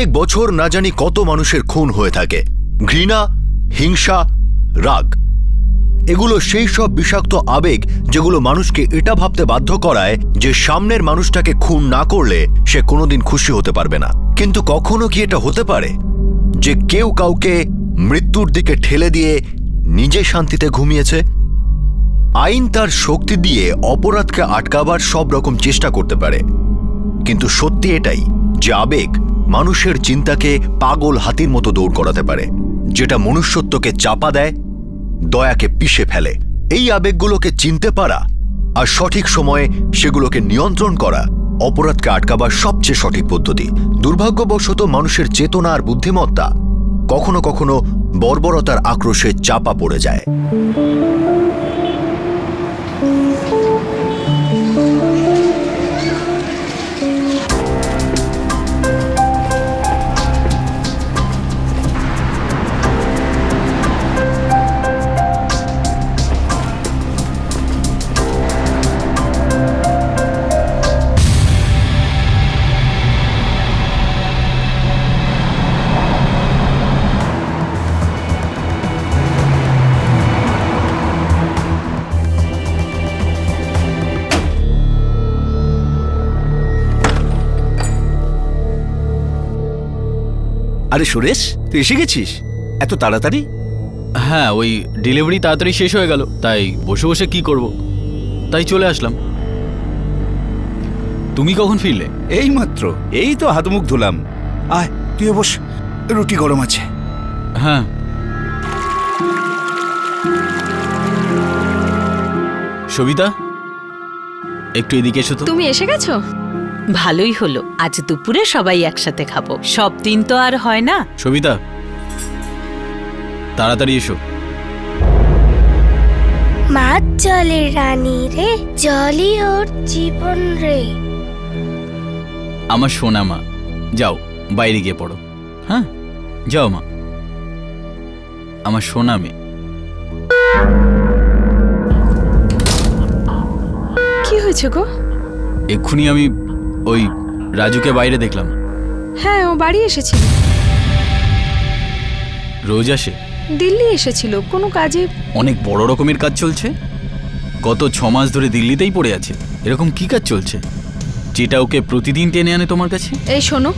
প্রত্যেক বছর না জানি কত মানুষের খুন হয়ে থাকে। ঘৃণা, হিংসা, রাগ, এগুলো সেই সব বিষাক্ত আবেগ যেগুলো মানুষকে এটা ভাবতে বাধ্য করায় যে সামনের মানুষটাকে খুন না করলে সে কোনোদিন খুশি হতে পারবে না। কিন্তু কখনো কি এটা হতে পারে যে কেউ কাউকে মৃত্যুর দিকে ঠেলে দিয়ে নিজে শান্তিতে ঘুমিয়েছে? আইন তার শক্তি দিয়ে অপরাধকে আটকাবার সব রকম চেষ্টা করতে পারে, কিন্তু সত্যি এটাই যে আবেগ মানুষের চিন্তাকে পাগল হাতির মতো দৌড় করাতে পারে, যেটা মনুষ্যত্বকে চাপা দেয়, দয়াকে পিষে ফেলে। এই আবেগগুলোকে চিনতে পারা আর সঠিক সময়ে সেগুলোকে নিয়ন্ত্রণ করা অপরাধকে আটকাবার সবচেয়ে সঠিক পদ্ধতি। দুর্ভাগ্যবশত মানুষের চেতনা আর বুদ্ধিমত্তা কখনো কখনো বর্বরতার আক্রোশে চাপা পড়ে যায়। আরে সুরেশ, তুই এসে গেছিস এত তাড়াতাড়ি? হ্যাঁ, ওই ডেলিভারি তাড়াতাড়ি শেষ হয়ে গেল, তাই বসে বসে কি করব, তাই চলে আসলাম। তুমি কখন ফিরলে? এই মাত্র, এই তো হাত মুখ ধুলাম। আয় তুই বস, রুটি গরম আছে। হ্যাঁ। সবিতা, একটু এদিকে এসো তো। তুমি এসে গেছো? ভালোই হলো, আজ দুপুরে সবাই একসাথে খাবো। সব দিন তো আর হয় না। সবিতা, তাড়াতাড়ি এসো। মাছ জলের রানী রে, জলই ওর জীবন রে। আমার সোনা মা, যাও বাইরে গিয়ে পড়ো। হ্যাঁ, যাও মা, আমার সোনা মেয়ে। কি হয়েছে গো? এক্ষুনি আমি ওই রাজুকে বাইরে দেখলাম। হ্যাঁ, ও বাড়ি এসেছিল। রোজ আসে? দিল্লি এসেছিল কোনো কাজে। অনেক বড় রকমের কাজ চলছে। গত 6 মাস ধরে দিল্লিতেই পড়ে আছে। এরকম কি কাজ চলছে যেটা ওকে প্রতিদিন টেনে আনে তোমার কাছে? এই শোনো,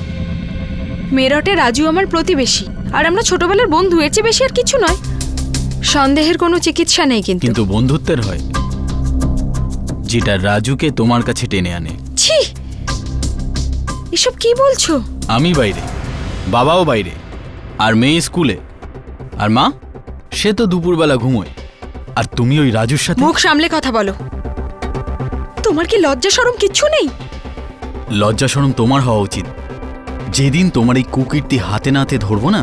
মেরঠে রাজু আমার প্রতিবেশী, আর আমরা ছোটবেলার বন্ধু, এর চেয়ে বেশি আর কিছু নয়। সন্দেহের কোনো চিকিৎসা নেই। কিন্তু বন্ধুত্বের হয়, যেটা রাজুকে তোমার কাছে টেনে আনে। ছি, এসব কি বলছো? আমি বাইরে, বাবাও বাইরে, আর মেয়ে স্কুলে, আর মা সে তো দুপুরবেলা ঘুমোয়, আর তুমি ওই রাজুর সাথে। মুখ সামলে কথা বলো। তোমার কি লজ্জা শরম কিচ্ছু নেই? লজ্জা শরম তোমার হওয়া উচিত। যেদিন তোমার এই কুকীর্তি হাতে নাতে ধরবো না,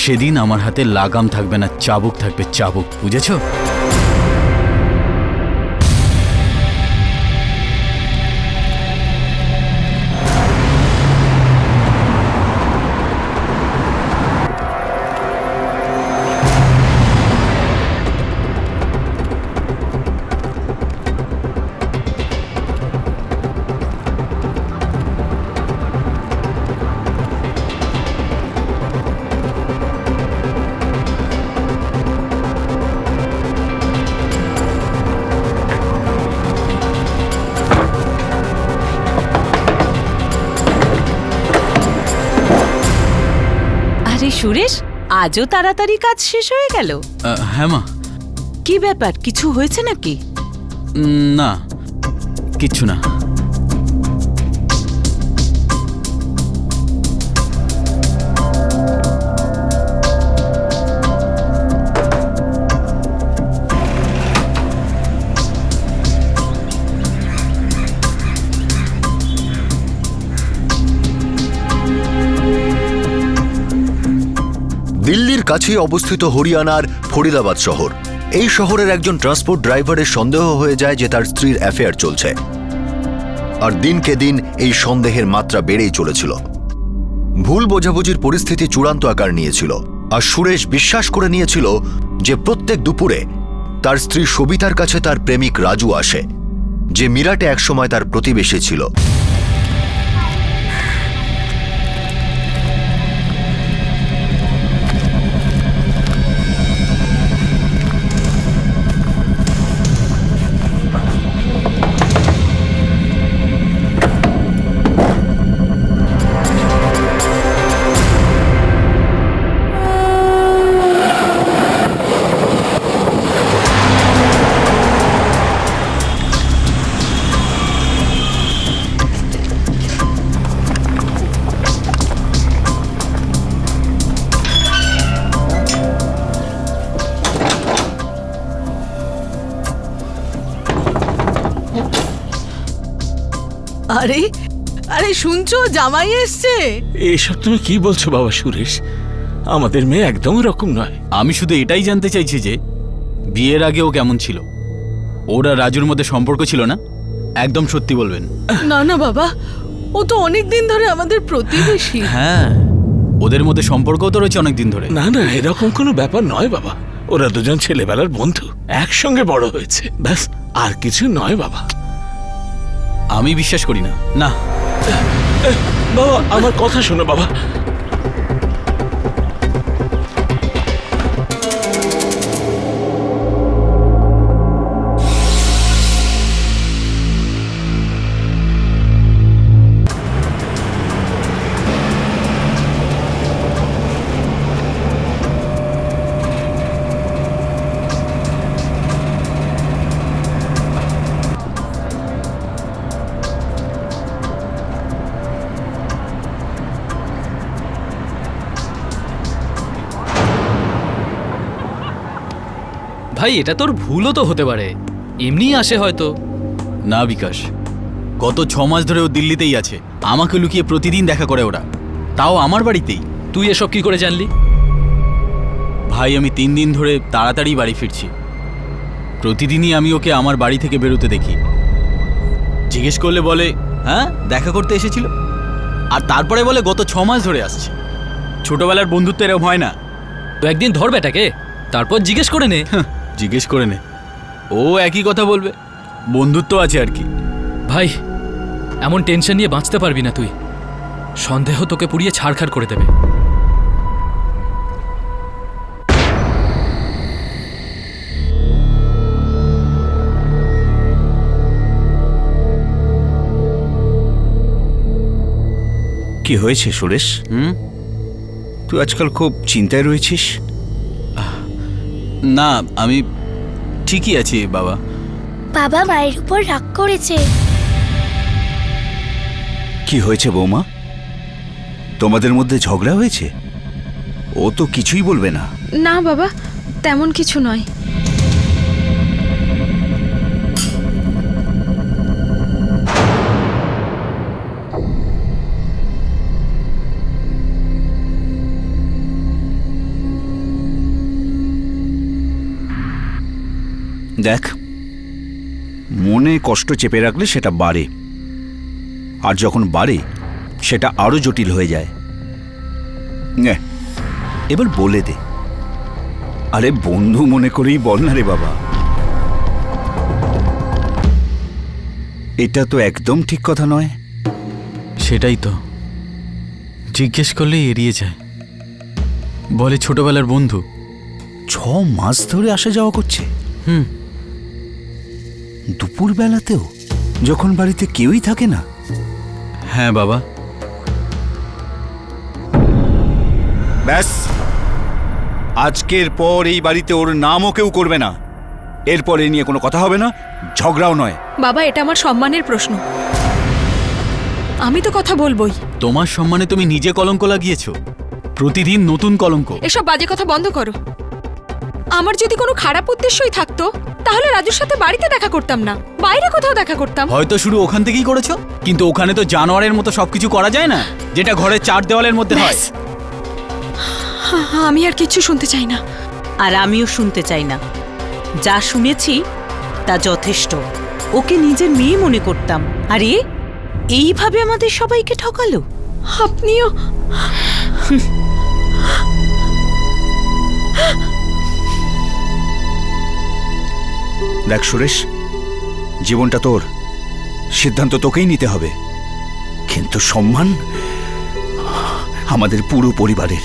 সেদিন আমার হাতে লাগাম থাকবে না, চাবুক থাকবে, চাবুক। বুঝেছো? আরে সুরেশ, আজও তাড়াতাড়ি কাজ শেষ হয়ে গেল? হ্যাঁ মা। কি ব্যাপার, কিছু হয়েছে নাকি? না, কিচ্ছু না। দিল্লির কাছেই অবস্থিত হরিয়ানার ফরিদাবাদ শহর। এই শহরের একজন ট্রান্সপোর্ট ড্রাইভারের সন্দেহ হয়ে যায় যে তার স্ত্রীর অ্যাফেয়ার চলছে, আর দিনকে দিন এই সন্দেহের মাত্রা বেড়েই চলেছিল। ভুল বোঝাবুঝির পরিস্থিতি চূড়ান্ত আকার নিয়েছিল, আর সুরেশ বিশ্বাস করে নিয়েছিল যে প্রত্যেক দুপুরে তার স্ত্রী সবিতার কাছে তার প্রেমিক রাজু আসে, যে মিরাটে একসময় তার প্রতিবেশী ছিল। আরে আরে শুনছো, জামাই এসছে। এসব তুমি কি বলছো বাবা সুরেশ? আমাদের মেয়ে একদম এরকম নয়। আমি শুধু এটাই জানতে চাইছি যে বিয়ের আগে ও কেমন ছিল। ওরা রাজুর মধ্যে সম্পর্ক ছিল না? একদম সত্যি বলবেন। না না বাবা, ও তো অনেক দিন ধরে আমাদের প্রতিবেশী। হ্যাঁ, ওদের মধ্যে সম্পর্কও তো রয়েছে অনেকদিন ধরে। না না, এরকম কোনো ব্যাপার নয় বাবা। ওরা দুজন ছেলেবেলার বন্ধু, একসঙ্গে বড় হয়েছে, ব্যাস, আর কিছু নয় বাবা। আমি বিশ্বাস করি না। না, বাবা আমার কথা শোনো বাবা। ভাই এটা তোর ভুলও তো হতে পারে, এমনি আসে হয়তো। না বিকাশ, গত 6 মাস ধরে ও দিল্লিতেই আছে। আমাকে লুকিয়ে প্রতিদিন দেখা করে ওরা, তাও আমার বাড়িতেই। তুই এসব কি করে জানলি? ভাই আমি 3 দিন ধরে তাড়াতাড়ি বাড়ি ফিরছি। প্রতিদিনই আমি ওকে আমার বাড়ি থেকে বেরোতে দেখি। জিজ্ঞেস করলে বলে হ্যাঁ দেখা করতে এসেছিল, আর তারপরে বলে গত 6 মাস ধরে আসছে। ছোটবেলার বন্ধুত্ব এরকম হয় না? তো একদিন ধর বেটাকে, তারপর জিজ্ঞেস করে নে। জিজ্ঞেস করে নে, ও একই কথা বলবে। বন্ধুত্ব আছে আর কি। ভাই এমন টেনশন নিয়ে বাঁচতে পারবি না তুই। সন্দেহ তোকে পুড়িয়ে ছাড়খাড় করে দেবে। কি হয়েছে সুরেশ? তুই আজকাল খুব চিন্তায় রয়েছিস। না, আমি ঠিকই আছি বাবা। বাবা মায়ের উপর রাগ করেছে। কি হয়েছে বৌমা? তোমাদের মধ্যে ঝগড়া হয়েছে? ও তো কিছুই বলবে না। না বাবা, তেমন কিছু নয়। দেখ, মনে কষ্ট চেপে রাখলে সেটা বাড়ে, আর যখন বাড়ে সেটা আরো জটিল হয়ে যায়। নে, এবার বলে দে। আরে বন্ধু মনে করেই বল না রে বাবা। এটা তো একদম ঠিক কথা নয়। সেটাই তো, জিজ্ঞেস করলেই এড়িয়ে যায়, বলে ছোটবেলার বন্ধু। 6 মাস ধরে আসা যাওয়া করছে? দুপুর বেলাতেও, যখন বাড়িতে কেউই থাকে না? হ্যাঁ বাবা। ব্যাস, আজকের পর এই বাড়িতে ওর নামও কেউ করবে না। এরপর এ নিয়ে কোনো কথা হবে না, ঝগড়াও নয়। বাবা এটা আমার সম্মানের প্রশ্ন, আমি তো কথা বলবোই। তোমার সম্মানে তুমি নিজে কলঙ্ক লাগিয়েছো, প্রতিদিন নতুন কলঙ্ক। এসব বাজে কথা বন্ধ করো। আমার যদি কোনো খারাপ উদ্দেশ্যই থাকতো তাহলে রাজুর সাথে বাড়িতে দেখা করতাম না, বাইরে কোথাও দেখা করতাম। হয়তো শুরু ওখান থেকেই করেছো, কিন্তু ওখানে তো জানোয়ারের মতো সবকিছু করা যায় না, যেটা ঘরের 4 দেওয়ালের মধ্যে হয়। আমি আর কিচ্ছু শুনতে চাই না। আর আমিও শুনতে চাই না। যা শুনেছি তা যথেষ্ট। ওকে নিজের মেয়ে মনে করতাম, আরে এইভাবে আমাদের সবাইকে ঠকালো। আপনিও দেখ সুরেশ, জীবনটা তোর, সিদ্ধান্ত তোকেই নিতে হবে, কিন্তু সম্মান আমাদের পুরো পরিবারের।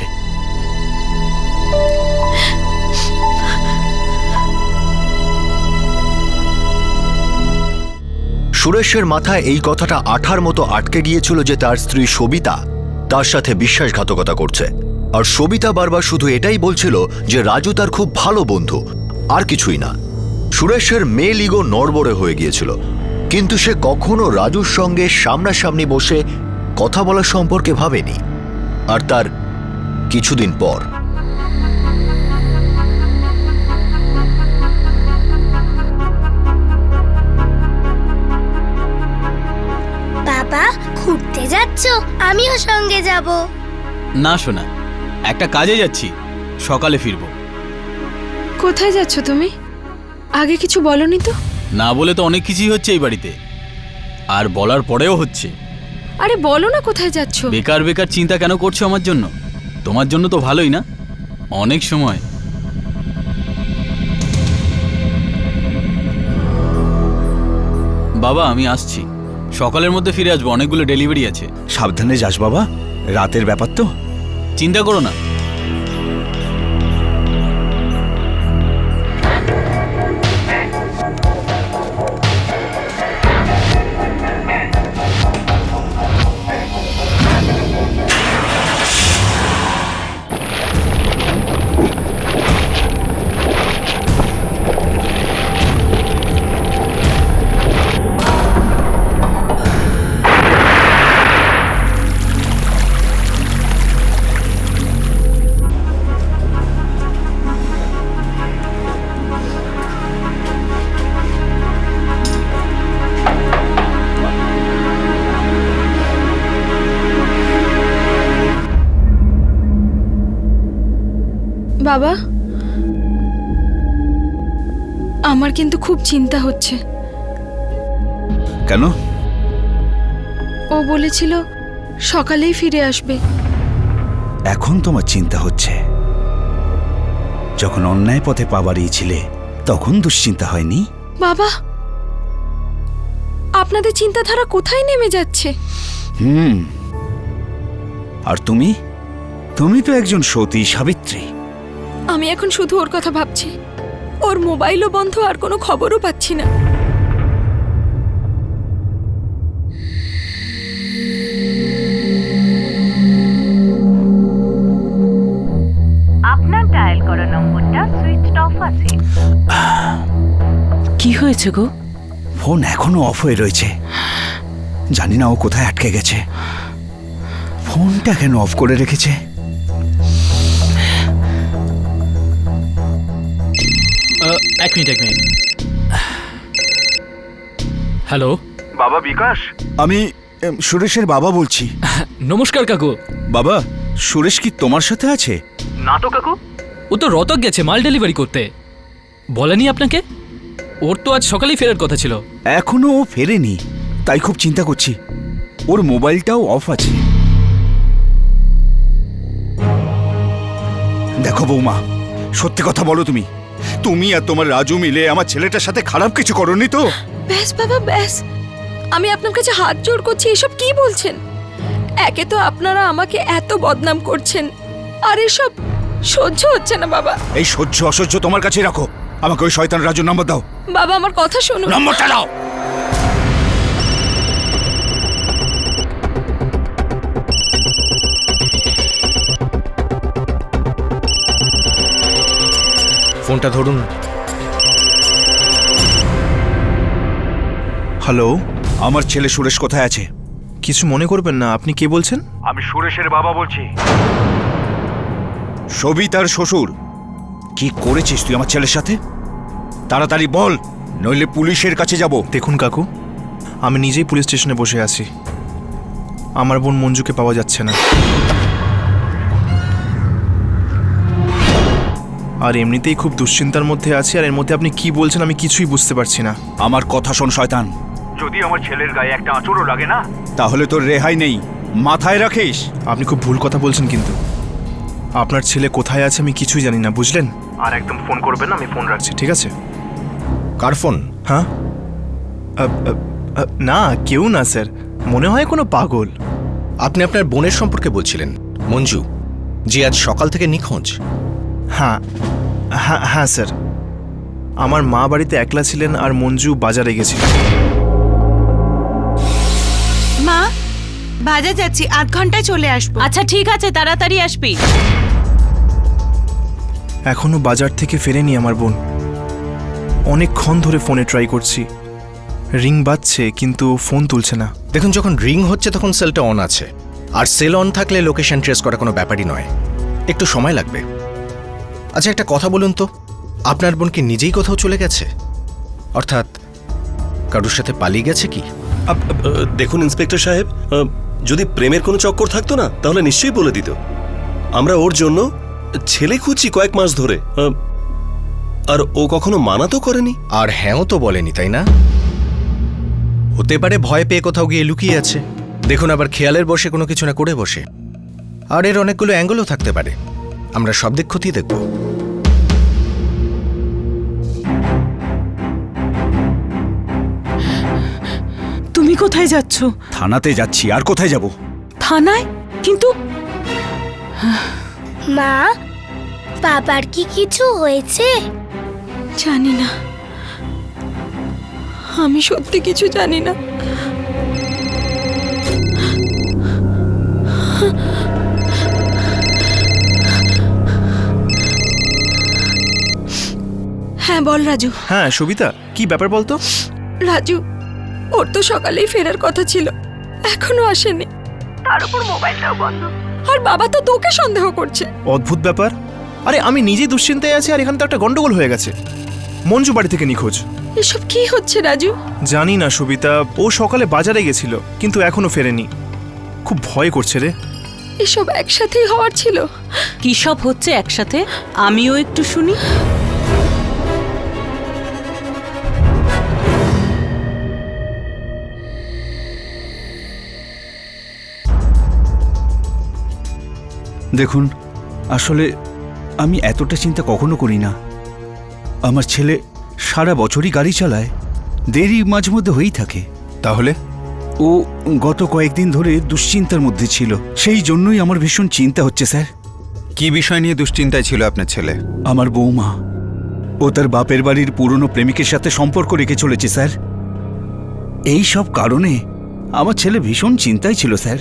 সুরেশের মাথায় এই কথাটা আঠার মতো আটকে গিয়েছিল যে তার স্ত্রী সবিতা তার সাথে বিশ্বাসঘাতকতা করছে। আর সবিতা বারবার শুধু এটাই বলছিল যে রাজু তার খুব ভালো বন্ধু, আর কিছুই না। সুরেশের মেল ইগো নড়বড়ে হয়ে গিয়েছিল, কিন্তু সে কখনো রাজুর সঙ্গে সামনাসামনি বসে কথা বলার সম্পর্কে ভাবেনি। আর তার কিছুদিন পর বাবা যাচ্ছ? আমিও সঙ্গে যাব। না শোনা, একটা কাজে যাচ্ছি, সকালে ফিরবো। কোথায় যাচ্ছ তুমি? আগে কিছু বলনি তো। না বলে তো অনেক কিছুই হচ্ছে এই বাড়িতে, আর বলার পরেও হচ্ছে। আরে বলো না কোথায় যাচ্ছ। বেকার বেকার চিন্তা কেন করছো আমার জন্য? তোমার জন্য তো ভালোই না, অনেক সময়। বাবা আমি আসছি, সকালের মধ্যে ফিরে আসবো, অনেকগুলো ডেলিভারি আছে। সাবধানে যাস বাবা, রাতের ব্যাপার তো। চিন্তা করো না। বাবা, আমার কিন্তু খুব চিন্তা হচ্ছে। কেন? ও বলেছিল সকালেই ফিরে আসবে। এখন তোমার চিন্তা হচ্ছে? যখন অন্যায় পথে পা বাড়িয়েছিলে তখন দুশ্চিন্তা হয়নি? বাবা, আপনাদের চিন্তাধারা কোথায় নেমে যাচ্ছে? আর তুমি তো একজন সতী সাবিত্রী। আমি এখন শুধু ওর কথা ভাবছি। ওর মোবাইলও বন্ধ, আর কোনো খবরও পাচ্ছি না। আপনার ডায়াল করা নম্বরটা সুইচড অফ আছে। কি হয়েছে গো? ফোন এখনো অফ হয়ে রয়েছে। জানি না ও কোথায় আটকে গেছে। ফোনটা কেন অফ করে রেখেছে? এক মিনিট। হ্যালো বাবা বিকাশ, আমি সুরেশের বাবা বলছি। নমস্কার কাকু। বাবা, সুরেশ কি তোমার সাথে আছে? না তো কাকু, ও তো রতক গেছে মাল ডেলিভারি করতে। বলেনি আপনাকে? ওর তো আজ সকালেই ফেরার কথা ছিল। এখনো ও ফেরেনি, তাই খুব চিন্তা করছি। ওর মোবাইলটাও অফ আছে। দেখো বৌমা, সত্যি কথা বলো, তুমি আর তোমার রাজু মিলে আমার ছেলেটার সাথে খারাপ কিছু করোনি তো? ব্যাস বাবা ব্যাস, আমি আপনার কাছে হাত জোড় করছি। এসব কি বলছেন? একে তো আপনারা আমাকে এত বদনাম করছেন, আর এসব সহ্য হচ্ছে না বাবা। এই সহ্য অসহ্য তোমার কাছে রাখো। আমাকে ওই শয়তান রাজুর নাম্বার দাও। বাবা আমার কথা শুনুন। নম্বরটা দাও। ফোনটা ধরুন। হ্যালো, আমার ছেলে সুরেশ কোথায় আছে? কিছু মনে করবেন না। আপনি কে বলছেন? আমি সুরেশের বাবা বলছি। সবিতার শ্বশুর। কি করেছিস তুই আমার ছেলের সাথে? তাড়াতাড়ি বল, নইলে পুলিশের কাছে যাব। দেখুন কাকু, আমি নিজেই পুলিশ স্টেশনে বসে আছি। আমার বোন মঞ্জুকে পাওয়া যাচ্ছে না। আর এমনিতেই খুব দুশ্চিন্তার মধ্যে আছি, আর এর মধ্যে আপনি কি বলছেন আমি কিছুই বুঝতে পারছি না। আমার কথা শোন শয়তান, যদি আমার ছেলের গায়ে একটা আঁচড়ও লাগে না, তাহলে তোর রেহাই নেই, মাথায় রাখিস। আপনি খুব ভুল কথা বলছেন কিন্তু। আপনার ছেলে কোথায় আছে আমি কিছুই জানি না, বুঝলেন? আর একদম ফোন করবেন, আমি ফোন রাখছি, ঠিক আছে? কার ফোন? হ্যাঁ, না কেউ না স্যার, মনে হয় কোনো পাগল। আপনি আপনার বোনের সম্পর্কে বলছিলেন, মঞ্জু, যে আজ সকাল থেকে নিখোঁজ। হ্যাঁ হ্যাঁ হ্যাঁ স্যার, আমার মা বাড়িতে একলা ছিলেন আর মঞ্জু বাজারে গেছিল। মা, বাজার যাচ্ছি, 8 ঘন্টায় চলে আসবো। আচ্ছা ঠিক আছে, তাড়াতাড়ি আসবি। এখনো বাজার থেকে ফেরেনি আমার বোন। অনেকক্ষণ ধরে ফোনে ট্রাই করছি, রিং বাজছে কিন্তু ফোন তুলছে না। দেখুন, যখন রিং হচ্ছে তখন সেলটা অন আছে, আর সেল অন থাকলে লোকেশন ট্রেস করা কোনো ব্যাপারই নয়, একটু সময় লাগবে। আচ্ছা একটা কথা বলুন তো, আপনার বোন কি নিজেই কোথাও চলে গেছে? অর্থাৎ কারোর সাথে পালিয়ে গেছে কি? দেখুন ইন্সপেক্টর সাহেব, যদি প্রেমের কোনো চক্কর থাকতো না তাহলে নিশ্চয়ই বলে দিত। আমরা ওর জন্য ছেলে খুঁজছি কয়েক মাস ধরে, আর ও কখনো মানা তো করেনি। আর হ্যাঁও তো বলেনি, তাই না? হতে পারে ভয় পেয়ে কোথাও গিয়ে লুকিয়ে আছে। দেখুন, আবার খেয়ালের বসে কোনো কিছু না করে বসে। আর এর অনেকগুলো অ্যাঙ্গেলও থাকতে পারে। আমরা সব দিক খতিয়ে দেখব। তুমি কোথায় যাচ্ছ? থানাতে যাচ্ছি। আর কোথায় যাব? থানায়? কিন্তু মা, বাবার কি কিছু হয়েছে? জানি না, আমি সত্যি কিছু জানি না। হ্যাঁ বল রাজু। হ্যাঁ সবিতা, কি ব্যাপার বলতো? রাজু, ওর তো সকালেই ফেরার কথা ছিল, এখনো আসেনি। তার উপর মোবাইলটাও বন্ধ। আর বাবা তো তোকে সন্দেহ করছে। অদ্ভুত ব্যাপার। আরে আমি নিজেই দুশ্চিন্তায় আছি, আর এখানে তো একটা গন্ডগোল হয়ে গেছে। মঞ্জু বাড়ি থেকে নিখোঁজ। এসব কি হচ্ছে রাজু? জানি না সবিতা, ও সকালে বাজারে গেছিল কিন্তু এখনো ফেরেনি। খুব ভয় করছে রে। এসব একসাথেই হওয়ার ছিল। কি সব হচ্ছে একসাথে? আমিও একটু শুনি। দেখুন, আসলে আমি এতটা চিন্তা কখনো করি না। আমার ছেলে সারা বছরই গাড়ি চালায়, দেরি মাঝে মধ্যে হয়েই থাকে। তাহলে ও গত কয়েকদিন ধরে দুশ্চিন্তার মধ্যে ছিল, সেই জন্যই আমার ভীষণ চিন্তা হচ্ছে স্যার। কি বিষয় নিয়ে দুশ্চিন্তায় ছিল আপনার ছেলে? আমার বৌমা, ও তার বাপের বাড়ির পুরনো প্রেমিকের সাথে সম্পর্ক রেখে চলেছে স্যার। এই সব কারণে আমার ছেলে ভীষণ চিন্তায় ছিল স্যার।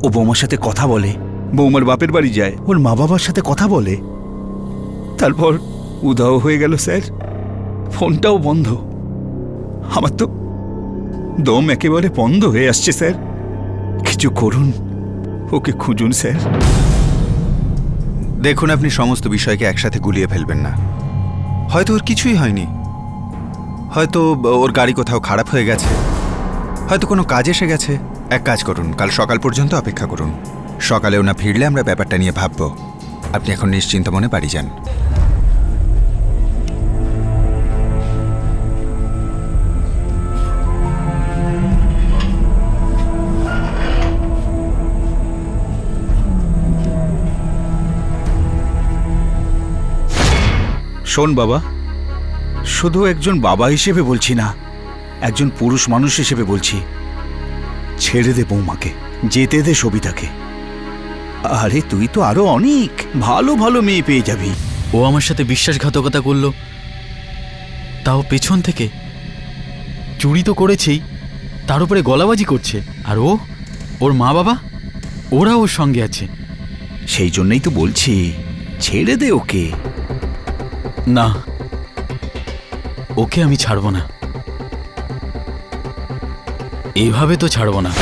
ও বৌমার সাথে কথা বলে, বৌমার বাপের বাড়ি যায়, ওর মা বাবার সাথে কথা বলে, তারপর উধাও হয়ে গেল স্যার। ফোনটাও বন্ধ। আমার তো দম একেবারে বন্ধ হয়ে আসছে স্যার। কিছু করুন, ওকে খুঁজুন স্যার। দেখুন, আপনি সমস্ত বিষয়কে একসাথে গুলিয়ে ফেলবেন না। হয়তো ওর কিছুই হয়নি, হয়তো ওর গাড়ি কোথাও খারাপ হয়ে গেছে, হয়তো কোনো কাজ এসে গেছে। এক কাজ করুন, কাল সকাল পর্যন্ত অপেক্ষা করুন। সকালে ওনা ফিরলে আমরা ব্যাপারটা নিয়ে ভাবব। আপনি এখন নিশ্চিন্ত মনে বাড়ি যান। শোন বাবা, শুধু একজন বাবা হিসেবে বলছি না, একজন পুরুষ মানুষ হিসেবে বলছি। ছেড়ে দে বৌমাকে, যেতে দে সবিতাকে। আরে তুই তো আরো অনেক ভালো ভালো মেয়ে পেয়ে যাবি। ও আমার সাথে বিশ্বাসঘাতকতা করলো, তাও পেছন থেকে। চুরি তো করেছেই, তার উপরে গলাবাজি করছে। আর ওর মা বাবা, ওরা ওর সঙ্গে আছে। সেই জন্যই তো বলছি, ছেড়ে দে ওকে। না, ওকে আমি ছাড়ব না, এভাবে তো ছাড়ব না।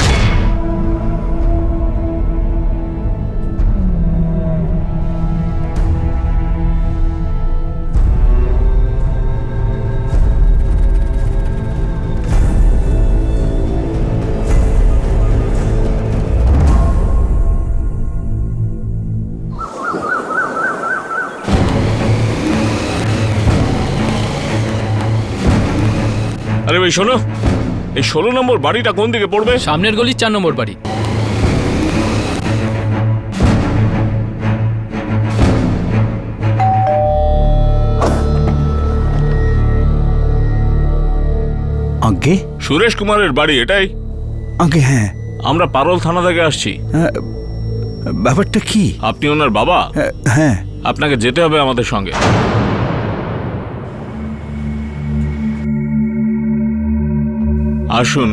আরে ভাই শোনো, এই 16 নম্বর বাড়িটা কোন দিকে পড়বে? সামনের গলির 4 নম্বর বাড়ি। আগে সুরেশ কুমারের বাড়ি এটাই? আগে হ্যাঁ। আমরা পারল থানা থেকে আসছি। ব্যাপারটা কি? আপনি ওনার বাবা? হ্যাঁ। আপনাকে যেতে হবে আমাদের সঙ্গে। আসুন।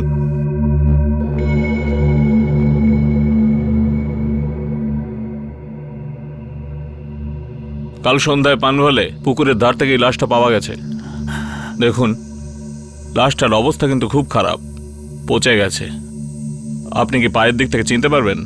কাল সন্ধ্যায় পানভলে পুকুরের ধার থেকে লাশটা পাওয়া গেছে। দেখুন, লাশটার অবস্থা কিন্তু খুব খারাপ, পচে গেছে। আপনি কি পায়ের দিক থেকে চিনতে পারবেন?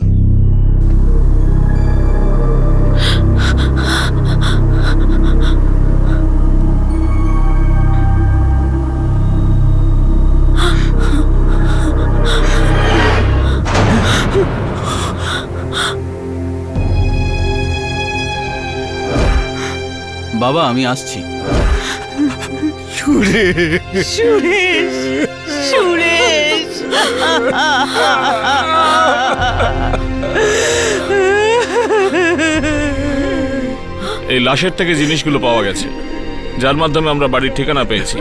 বাবা আমি আসছি। সুরেশ সুরেশ এই লাশের থেকে জিনিসগুলো পাওয়া গেছে, যার মাধ্যমে আমরা বাড়ির ঠিকানা পেয়েছি।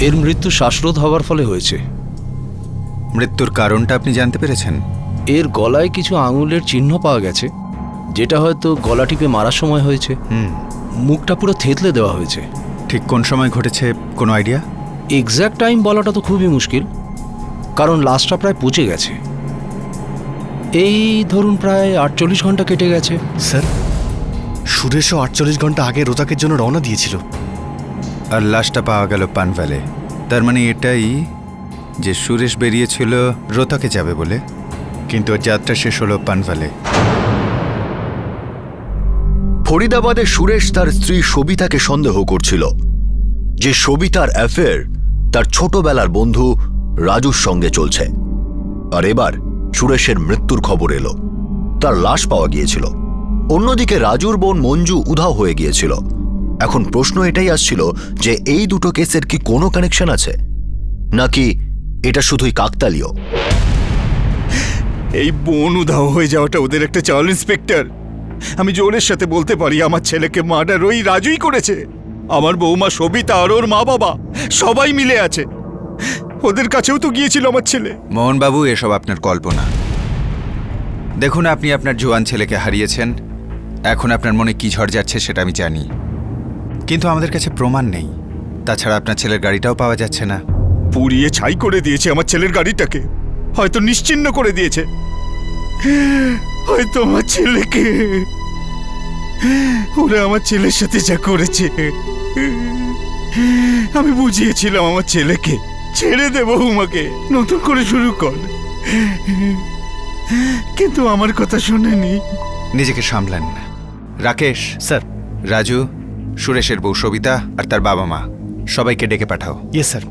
এর মৃত্যু শ্বাসরোধ হওয়ার ফলে হয়েছে। মৃত্যুর কারণটা আপনি জানতে পেরেছেন? এর গলায় কিছু আঙুলের চিহ্ন পাওয়া গেছে, যেটা হয়তো গলা টিপে মারার সময় হয়েছে। মুখটা পুরো থেতলে দেওয়া হয়েছে। ঠিক কোন সময় ঘটেছে কোনো আইডিয়া? এক্স্যাক্ট টাইম বলাটা তো খুবই মুশকিল, কারণ লাশটা প্রায় পচে গেছে। এই ধরুন প্রায় 48 ঘন্টা কেটে গেছে। স্যার, সুরেশও 48 ঘন্টা আগে রোতাকের জন্য রওনা দিয়েছিল। আর লাশটা পাওয়া গেল পানভ্যালে। তার মানে এটাই যে সুরেশ বেরিয়েছিল রোতাকে যাবে বলে, কিন্তু ওর যাত্রা শেষ হলো পানভ্যালে। ফরিদাবাদে সুরেশ তার স্ত্রী সবিতাকে সন্দেহ করছিল যে সবিতার অ্যাফেয়ার তার ছোটবেলার বন্ধু রাজুর সঙ্গে চলছে। আর এবার সুরেশের মৃত্যুর খবর এলো, তার লাশ পাওয়া গিয়েছিল। অন্যদিকে রাজুর বোন মঞ্জু উধাও হয়ে গিয়েছিল। এখন প্রশ্ন এটাই আসছিল যে এই দুটো কেসের কি কোনো কানেকশন আছে, নাকি এটা শুধুই কাকতালীয়? এই বোন উধাও হয়ে যাওয়াটা ওদের একটা চাল, ইন্সপেক্টর। আমি জোরের সাথে বলতে পারি আমার ছেলেকে মার্ডার ওই রাজুই করেছে। আমার বৌমা সবিতা আর ওর মা বাবা সবাই মিলে আছে। ওদের কাছেও তো গিয়েছিল আমার ছেলে। মোহনবাবু, এসব আপনার কল্পনা। দেখুন, আপনি আপনার জোয়ান ছেলেকে হারিয়েছেন। এখন আপনার মনে কি ঝড় যাচ্ছে সেটা আমি জানি, কিন্তু আমাদের কাছে প্রমাণ নেই। তাছাড়া আপনার ছেলের গাড়িটাও পাওয়া যাচ্ছে না। পুড়িয়ে ছাই করে দিয়েছে আমার ছেলের গাড়িটাকে, হয়তো নিশ্চিহ্ন করে দিয়েছে। হয়তো আমার ছেলেকে, ওরা আমার ছেলের সাথে যা করেছে, আমি বুঝিয়েছিলাম আমার ছেলেকে ছেড়ে দে বৌমাকে, নতুন করে শুরু কর, কিন্তু আমার কথা শুনেনি। নিজেকে সামলান। রাকেশ স্যার। রাজু, সুরেশের বউ সবিতা আর তার বাবা মা সবাইকে ডেকে পাঠাও। Yes sir.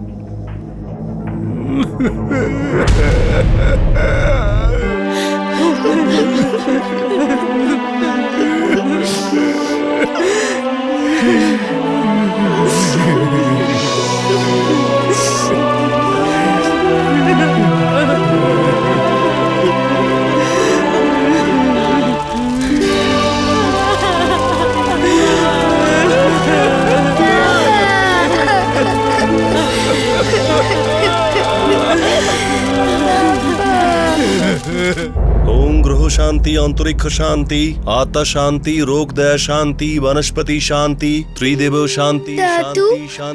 ओम ग्रह शांति, अंतरिक्ष शांति, आत्मा शांति, रोग दया शांति, वनस्पति शांति, त्रिदेव शांति। দাদু,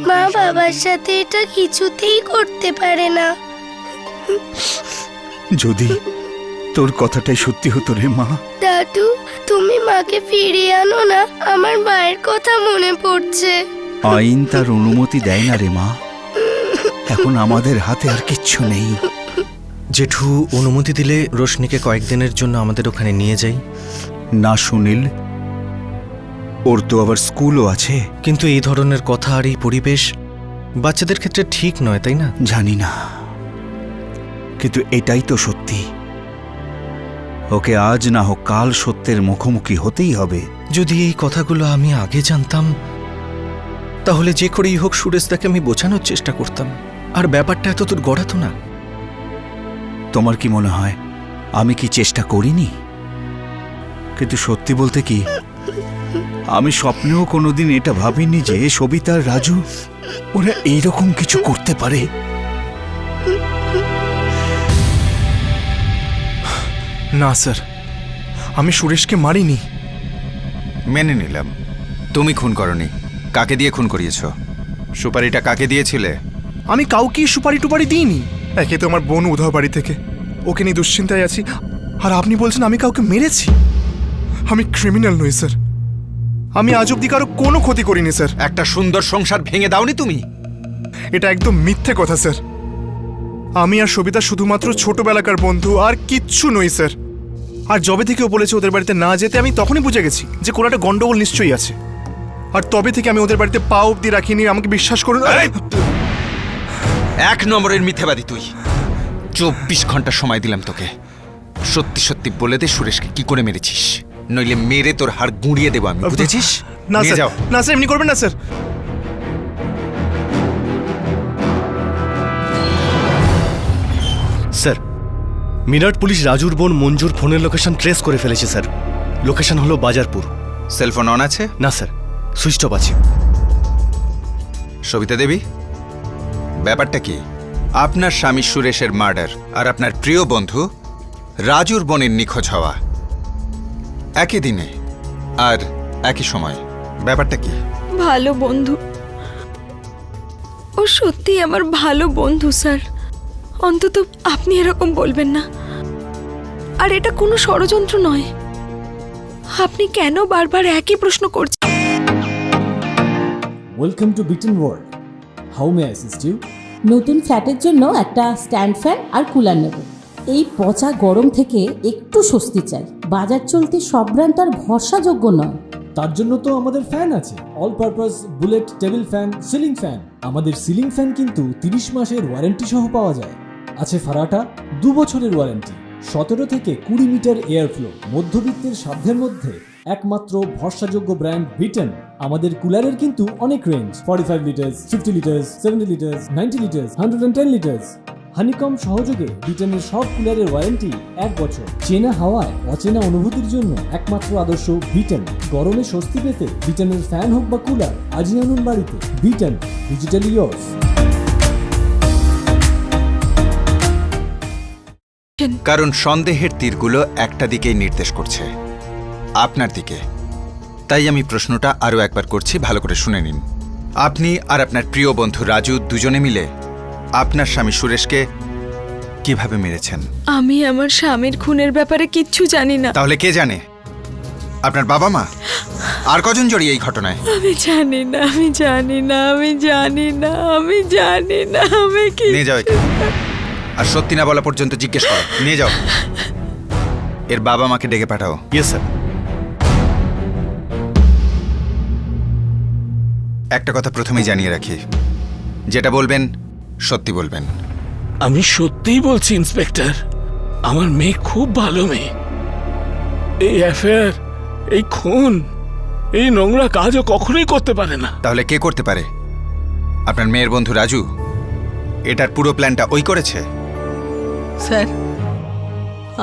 মা বাবার সাথে এটা কিছুতেই করতে পারে না। যদি তোর কথাটাই সত্যি হতো রে মা। দাদু, তুমি মাকে ফিরিয়ে আনো না, আমার মায়ের কথা মনে পড়ছে। আইন তার অনুমতি দেয় না রে মা। এখন আমাদের হাতে আর কিচ্ছু নেই। জেঠু অনুমতি দিলে রোশনিকে কয়েকদিনের জন্য আমাদের ওখানে নিয়ে যাই। না সুনীল, ওর তো আবার স্কুলও আছে। কিন্তু এই ধরনের কথা আর এই পরিবেশ বাচ্চাদের ক্ষেত্রে ঠিক নয়, তাই না? জানি না, কিন্তু এটাই তো সত্যি। ওকে আজ না হোক কাল সত্যের মুখোমুখি হতেই হবে। যদি এই কথাগুলো আমি আগে জানতাম, তাহলে যে করেই হোক সুরেশদাকে আমি বোঝানোর চেষ্টা করতাম, আর ব্যাপারটা এত দূর গড়াতো না। তোমার কি মনে হয় আমি কি চেষ্টা করিনি? কিন্তু সত্যি বলতে কি, আমি স্বপ্নেও কোনোদিন এটা ভাবিনি যে সবিতা আর রাজু ওরা এইরকম কিছু করতে পারে। না স্যার, আমি সুরেশকে মারিনি। মেনে নিলাম তুমি খুন করনি। কাকে দিয়ে খুন করিয়েছ? সুপারিটা কাকে দিয়েছিলে? আমি কাউকে সুপারি টুপারি দিইনি। একে তো আমার বোন উধাও বাড়ি থেকে, ওকে নিয়ে দুশ্চিন্তায় আছি, আর আপনি বলছেন আমি কাউকে মেরেছি? আমি ক্রিমিনাল নই স্যার। আমি আজ অব্দি কারো কোনো ক্ষতি করিনি স্যার। একটা সুন্দর সংসার ভেঙে দাওনি তুমি? এটা একদম মিথ্যে কথা স্যার। আমি আর সবিতা শুধুমাত্র ছোটবেলাকার বন্ধু, আর কিচ্ছু নই স্যার। আর যবে থেকে ও বলেছে ওদের বাড়িতে না যেতে, আমি তখনই বুঝে গেছি যে কোনো একটা গন্ডগোল নিশ্চয়ই আছে। আর তবে থেকে আমি ওদের বাড়িতে পা অব্দি রাখিনি, আমাকে বিশ্বাস করুন। এক নম্বরের মিথ্যাবাদী তুই। 24 ঘন্টা সময় দিলাম তোকে, সত্যি সত্যি বলে দে সুরেশকে কি করে মেরেছিস, নইলে মেরে তোর হাড় গুঁড়িয়ে দেবো আমি, বুঝেছিস? না নিয়ে স্যার, যাও। না স্যার, এমনি করবেন না স্যার। স্যার, মিরাট পুলিশ রাজুর বোন মঞ্জুর ফোনের লোকেশন ট্রেস করে ফেলেছে স্যার। লোকেশন হলো বাজারপুর। সেলফোন অন আছে? না স্যার, সুইচ অফ আছে। সবিতা দেবী, ব্যাপারটা কি? আপনার স্বামী সুরেশের মার্ডার আর আপনার প্রিয় বন্ধু রাজুর বোনের নিখোঁজ হওয়া একই দিনে আর একই সময়, ব্যাপারটা কি? ভালো বন্ধু, ও সত্যি আমার ভালো বন্ধু স্যার। অন্তত আপনি এরকম বলবেন না। আর এটা কোনো ষড়যন্ত্র নয়। আপনি কেন বারবার একই প্রশ্ন করছেন? ওয়েলকাম টু বিটেন world. How may I assist you? নতুন ফ্ল্যাটের জন্য একটা স্ট্যান্ড ফ্যান আর কুলার নেব। এই পচা গরম থেকে একটু স্বস্তি চাই। বাজার চলতে সব ব্র্যান্ড তো আর ভরসাযোগ্য নয়। তার জন্য তো আমাদের ফ্যান আছে, all purpose bullet table fan, ceiling fan. আমাদের সিলিং ফ্যান কিন্তু 30 মাসের ওয়ারেন্টি সহ পাওয়া যায়। আছে ফারাটা 2 বছরের ওয়ারেন্টি, 17 থেকে 20 মিটার এয়ার ফ্লো, মধ্যবিত্তের সাধ্যের মধ্যে একমাত্র ভরসাযোগ্য ব্র্যান্ড বিটেন। আমাদের কুলারের কিন্তু অনেক range, 45 litres, 50 litres, 70 litres, 90 litres, 110 litres. Honeycomb সহযোগে বিটেনের সব কুলারের ওয়ারেন্টি 1 বছর। চেনা হাওয়ায় অচেনা অনুভূতির জন্য একমাত্র আদর্শ বিটেন। গরমে স্বস্তি পেতে বিটেনের ফ্যান হোক বা কুলার আজই আনুন বাড়িতে। Beaten, digitally yours. কারণ সন্দেহের তীরগুলো একটা দিকেই নির্দেশ করছে, আপনার দিকে। তাই আমি প্রশ্নটা আরও একবার করছি, ভালো করে শুনে নিন। আপনি আর আপনার প্রিয় বন্ধু রাজু দুজনে মিলে আপনার স্বামী সুরেশকে কিভাবে মেরেছেন? আমি আমার স্বামীর খুনের ব্যাপারে কিচ্ছু জানি না। তাহলে কে জানে? আপনার বাবা মা? আর কজন জড়িয়ে এই ঘটনায়? আমি জানি না, আমি জানি না, আমি জানি না, আমি জানি না, আমি কি। নিয়ে যাও একে। আর সত্যি না বলা পর্যন্ত জিজ্ঞেস করো। নিয়ে যাও। এর বাবা মাকে ডেকে পাঠাও। Yes sir. একটা কথা প্রথমেই জানিয়ে রাখি, যেটা বলবেন সত্যি বলবেন। আমি সত্যিই বলছি ইন্সপেক্টর, আমার মেয়ে খুব ভালো মেয়ে। এই অ্যাফেয়ার, এই খুন, এই নোংরা কাজও কখনোই করতে পারে না। তাহলে কে করতে পারে? আপনার মেয়ের বন্ধু রাজু? এটার পুরো প্ল্যানটা ওই করেছে? স্যার,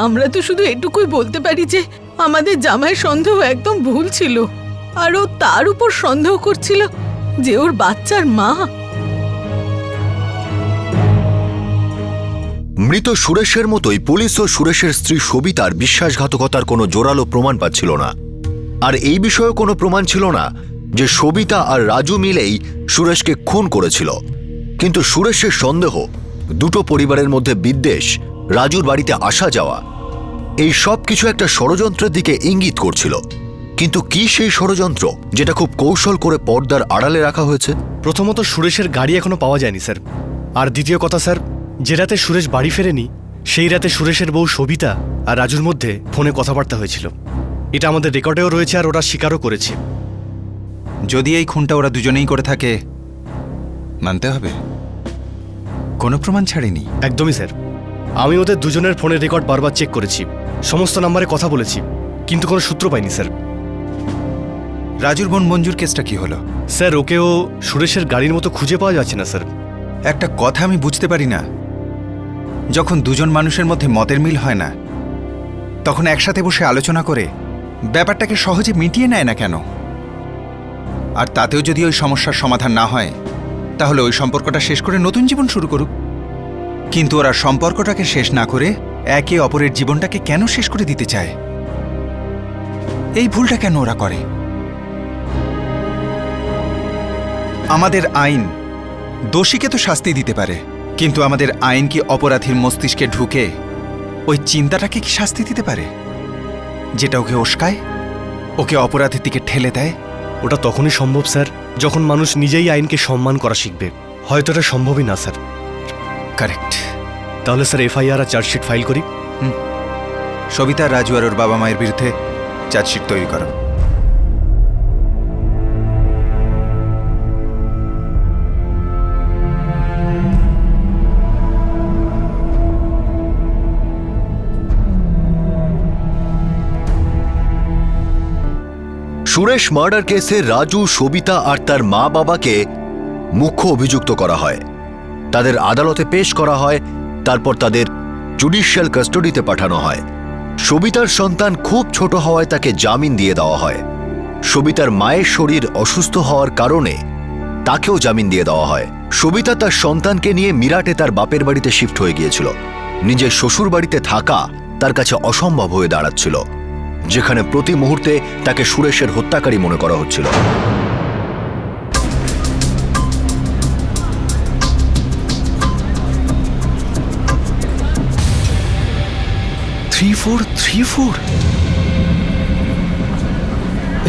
আমরা তো শুধু এটুকুই বলতে পারি যে আমাদের জামাই সন্দেহ একদম ভুল ছিল। আর ও তার উপর সন্দেহ করছিল যে ওর বাচ্চার মা। মৃত সুরেশের মতোই পুলিশও সুরেশের স্ত্রী সবিতার বিশ্বাসঘাতকতার কোনো জোরালো প্রমাণ পাচ্ছিল না। আর এই বিষয়ে কোনো প্রমাণ ছিল না যে সবিতা আর রাজু মিলেই সুরেশকে খুন করেছিল। কিন্তু সুরেশের সন্দেহ, দুটো পরিবারের মধ্যে বিদ্বেষ, রাজুর বাড়িতে আসা যাওয়া, এই সব কিছু একটা ষড়যন্ত্রের দিকে ইঙ্গিত করছিল। কিন্তু কি সেই ষড়যন্ত্র যেটা খুব কৌশল করে পর্দার আড়ালে রাখা হয়েছে? প্রথমত সুরেশের গাড়ি এখনো পাওয়া যায়নি স্যার। আর দ্বিতীয় কথা স্যার, যে রাতে সুরেশ বাড়ি ফেরেনি সেই রাতে সুরেশের বউ সবিতা আর রাজুর মধ্যে ফোনে কথাবার্তা হয়েছিল। এটা আমাদের রেকর্ডেও রয়েছে আর ওরা স্বীকারও করেছে। যদি এই খুনটা ওরা দুজনেই করে থাকে, মানতে হবে কোনো প্রমাণ ছাড়েনি। একদমই স্যার। আমি ওদের দুজনের ফোনের রেকর্ড বারবার চেক করেছি, সমস্ত নাম্বারে কথা বলেছি, কিন্তু কোনো সূত্র পাইনি স্যার। রাজুর বোন মঞ্জুর কেসটা কি হলো? স্যার, ওকেও সুরেশের গাড়ির মতো খুঁজে পাওয়া যাচ্ছে না স্যার। একটা কথা আমি বুঝতে পারি না, যখন দুজন মানুষের মধ্যে মতের মিল হয় না, তখন একসাথে বসে আলোচনা করে ব্যাপারটাকে সহজে মিটিয়ে নেয় না কেন? আর তাতেও যদি ওই সমস্যার সমাধান না হয়, তাহলে ওই সম্পর্কটা শেষ করে নতুন জীবন শুরু করুক। কিন্তু ওরা সম্পর্কটাকে শেষ না করে একে অপরের জীবনটাকে কেন শেষ করে দিতে চায়? এই ভুলটা কেন ওরা করে? আমাদের আইন দোষীকে তো শাস্তি দিতে পারে, কিন্তু আমাদের আইন কি অপরাধীর মস্তিষ্কে ঢুকে ওই চিন্তাটাকে কি শাস্তি দিতে পারে, যেটা ওকে উস্কায়, ওকে অপরাধের দিকে ঠেলে দেয়? ওটা তখনই সম্ভব স্যার, যখন মানুষ নিজেই আইনকে সম্মান করা শিখবে। হয়তো এটা সম্ভবই না স্যার। কারেক্ট। তাহলে স্যার এফআইআর আর চার্জশিট ফাইল করি। সবিতা, রাজু আর ওর বাবা মায়ের বিরুদ্ধে চার্জশিট তৈরি করো। সুরেশ মার্ডার কেসে রাজু, সবিতা আর তার মা বাবাকে মুখ্য অভিযুক্ত করা হয়। তাদের আদালতে পেশ করা হয়, তারপর তাদের জুডিশিয়াল কাস্টাডিতে পাঠানো হয়। সবিতার সন্তান খুব ছোট হওয়ায় তাকে জামিন দিয়ে দেওয়া হয়। সবিতার মায়ের শরীর অসুস্থ হওয়ার কারণে তাকেও জামিন দিয়ে দেওয়া হয়। সবিতা তার সন্তানকে নিয়ে মিরাটে তার বাপের বাড়িতে শিফট হয়ে গিয়েছিল। নিজের শ্বশুর বাড়িতে থাকা তার কাছে অসম্ভব হয়ে দাঁড়াচ্ছিল, যেখানে প্রতি মুহূর্তে তাকে সুরেশের হত্যাকারী মনে করা হচ্ছিল।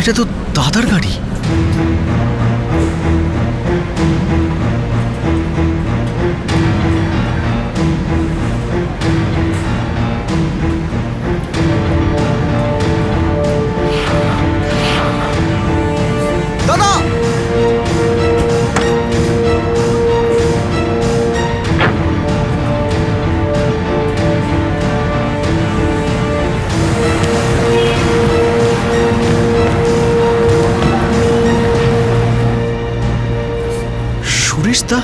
এটা তো দাদার গাড়ি। সুরেশদা,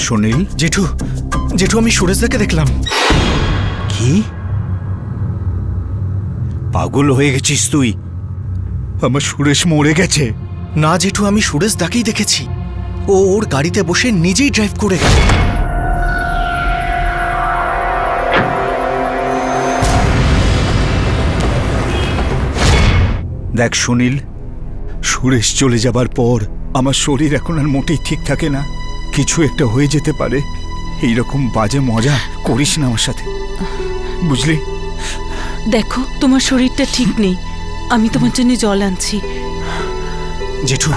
সুনীল। জেঠু, জেঠু আমি সুরেশদাকে দেখলাম। কি পাগল হয়ে গেছিস তুই? আমার সুরেশ মরে গেছে। না জেঠু, আমি সুরেশদাকেই দেখেছি। ও ওর গাড়িতে বসে নিজেই ড্রাইভ করে গেল। দেখ সুনীল, সুরেশ চলে যাবার পর আমার শরীর এখন আর মোটেই ঠিক থাকে না। কিছু একটা হয়ে যেতে পারে। এইরকম বাজে মজা করিস না আমার সাথে, বুঝলি? দেখো, তোমার শরীরটা ঠিক নেই, আমি তোমার জন্য জল আনছি। জেঠু,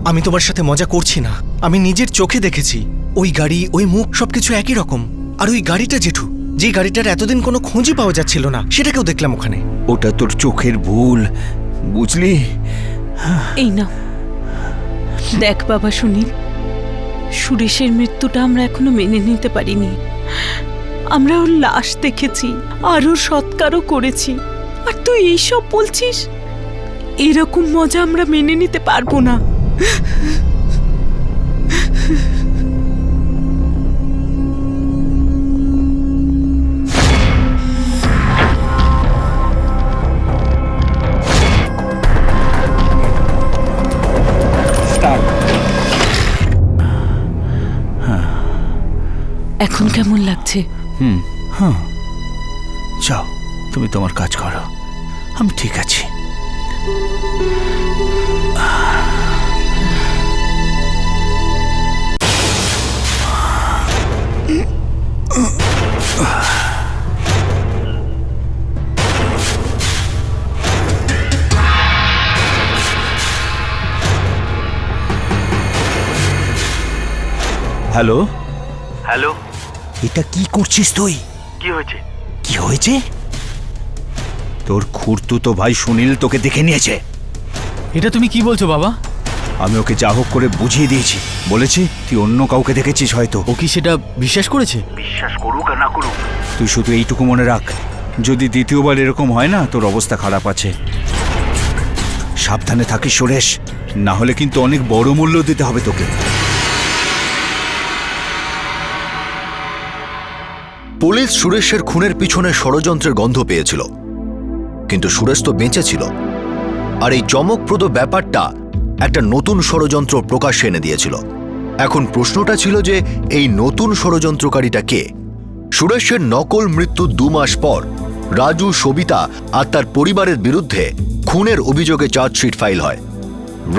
আমি তোমার সাথে মজা করছি না। আমি নিজের চোখে দেখেছি ওই গাড়ি, ওই মুখ সবকিছু একই রকম। আর ওই গাড়িটা জেঠু, যে গাড়িটার এতদিন কোনো খোঁজই পাওয়া যাচ্ছিল না, সেটাকেও দেখলাম ওখানে। ওটা তোর চোখের ভুল, বুঝলি? এই নাও। দেখ বাবা সুনীল, সুরেশের মৃত্যুটা আমরা এখনো মেনে নিতে পারিনি। আমরা ওর লাশ দেখেছি আর ওর সৎকারও করেছি, আর তুই এইসব বলছিস? এরকম মজা আমরা মেনে নিতে পারবো না। এখন কেমন লাগছে? হ্যাঁ, যাও তুমি তোমার কাজ করো, আমি ঠিক আছি। হ্যালো হ্যালো, এটা কি করছিস তুই? কি হয়েছে? কি হয়েছে? তোর খুড়তুতো ভাই সুনীল তোকে দেখে নিয়েছে। এটা তুমি কি বলছো বাবা? আমি ওকে যা হোক করে বুঝিয়ে দিয়েছি, বলেছি তুই অন্য কাউকে দেখেছিস হয়তো। ও কি সেটা বিশ্বাস করেছে? বিশ্বাস করুক আর না করুক, তুই শুধু এইটুকু মনে রাখ, যদি দ্বিতীয়বার এরকম হয় না, তোর অবস্থা খারাপ আছে। সাবধানে থাকিস সুরেশ, না হলে কিন্তু অনেক বড় মূল্য দিতে হবে তোকে। পুলিশ সুরেশের খুনের পিছনে ষড়যন্ত্রের গন্ধ পেয়েছিল, কিন্তু সুরেশ তো বেঁচে ছিল। আর এই চমকপ্রদ ব্যাপারটা একটা নতুন ষড়যন্ত্র প্রকাশ্যে এনে দিয়েছিল। এখন প্রশ্নটা ছিল যে এই নতুন ষড়যন্ত্রকারীটা কে? সুরেশের নকল মৃত্যুর 2 মাস পর রাজু, সবিতা আর তার পরিবারের বিরুদ্ধে খুনের অভিযোগে চার্জশিট ফাইল হয়।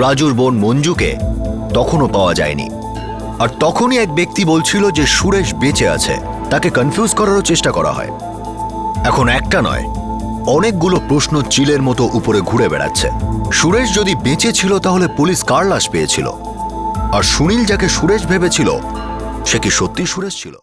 রাজুর বোন মঞ্জুকে তখনও পাওয়া যায়নি। আর তখনই এক ব্যক্তি বলছিল যে সুরেশ বেঁচে আছে, তাকে কনফিউজ করারও চেষ্টা করা হয়। এখন একটা নয়, অনেকগুলো প্রশ্ন চিলের মতো উপরে ঘুরে বেড়াচ্ছে। সুরেশ যদি বেঁচে ছিল তাহলে পুলিশ কার লাশ পেয়েছিল? আর সুনীল যাকে সুরেশ ভেবেছিল, সে কি সত্যি সুরেশ ছিল?